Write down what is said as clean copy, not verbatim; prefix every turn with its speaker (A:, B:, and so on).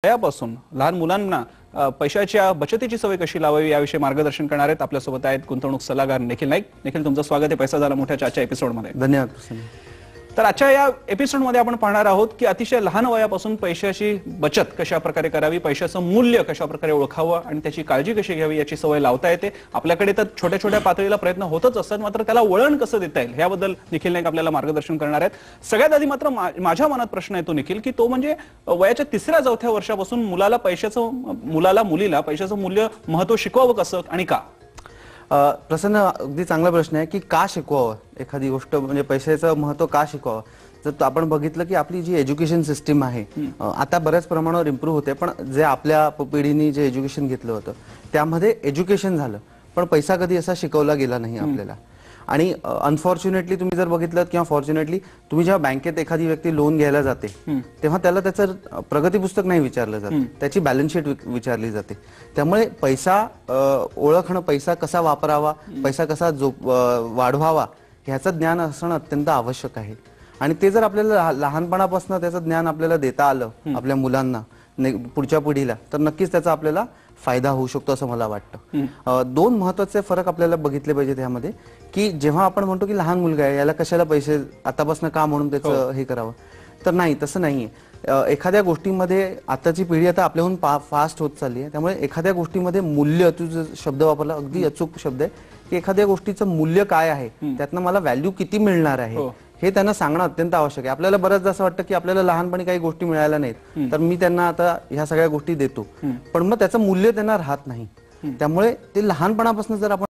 A: वयापासून लहान मुलांना पैशाच्या बचतीची सवय कशी लावावी याविषयी मार्गदर्शन करणार आहेत. आपल्यासोबत आहेत गुंतवणूक सल्लागार निखिल नाईक. निखिल, तुमचं स्वागत आहे पैसा झाला मोठ्याच्या आजच्या एपिसोडमध्ये.
B: धन्यवाद.
A: तर आजच्या या एपिसोडमध्ये आपण पाहणार आहोत की अतिशय लहान वयापासून पैशाची बचत कशा प्रकारे करावी, पैशाचं मूल्य कशा प्रकारे ओळखावं आणि त्याची काळजी कशी घ्यावी याची सवय लावता येते. आपल्याकडे तर छोट्या छोट्या पातळीला प्रयत्न होतच असतात, मात्र त्याला वळण कसं देता येईल याबद्दल निखिल नाईक आपल्याला मार्गदर्शन करणार आहेत. सगळ्यात आधी मात्र माझ्या मनात प्रश्न येतो निखिल, की तो म्हणजे वयाच्या 3ऱ्या-4थ्या वर्षापासून मुलीला पैशाचं मूल्य महत्व शिकवावं कसं आणि का?
B: प्रसन्न, अगदी चांगला प्रश्न आहे की का शिकवावं एखादी गोष्ट, म्हणजे पैशाचं महत्व का शिकवावं. जर आपण बघितलं की आपली जी एज्युकेशन सिस्टीम आहे आता बऱ्याच प्रमाणावर इम्प्रूव्ह होते, पण जे आपल्या पिढीने जे एज्युकेशन घेतलं होतं त्यामध्ये एज्युकेशन झालं पण पैसा कधी असा शिकवला गेला नाही आपल्याला. आणि अनफॉर्च्युनेटली तुम्ही जर बघितलं किंवा फॉर्च्युनेटली तुम्ही जेव्हा बँकेत एखादी व्यक्ती लोन घ्यायला जाते तेव्हा त्याला त्याचं प्रगती पुस्तक नाही विचारलं जातं, त्याची बॅलन्स शीट विचारली जाते. त्यामुळे पैसा ओळखणं, पैसा कसा वापरावा, पैसा कसा वाढवावा ह्याचं ज्ञान असणं अत्यंत आवश्यक आहे. आणि ते जर आपल्याला लहानपणापासून त्याचं ज्ञान आपल्याला देता आलं आपल्या मुलांना, पुढच्या पिढीला, तर नक्कीच त्याचा आपल्याला फायदा होऊ शकतो असं मला वाटतं. दोन महत्त्वाचे फरक आपल्याला बघितले पाहिजे त्यामध्ये, की जेव्हा आपण म्हणतो की लहान मुलगा आहे याला कशाला पैसे आतापासून का म्हणून त्याचं हे करावं, तर नाही, तसं नाहीये. एखाद्या गोष्टीमध्ये आताची पिढी आता आपल्याहून फास्ट होत चालली आहे, त्यामुळे एखाद्या गोष्टीमध्ये मूल्य, तू जो शब्द वापरला अगदी अचूक शब्द आहे, की एखाद्या गोष्टीचं मूल्य काय आहे, त्यातनं मला व्हॅल्यू किती मिळणार आहे हे त्यांना सांगणं अत्यंत आवश्यक आहे. आपल्याला बऱ्याचदा असं वाटतं की आपल्याला लहानपणी काही गोष्टी मिळाल्या नाहीत तर मी त्यांना आता ह्या सगळ्या गोष्टी देतो, पण मग त्याचं मूल्य त्यांना राहत नाही. त्यामुळे ते लहानपणापासून जर आपण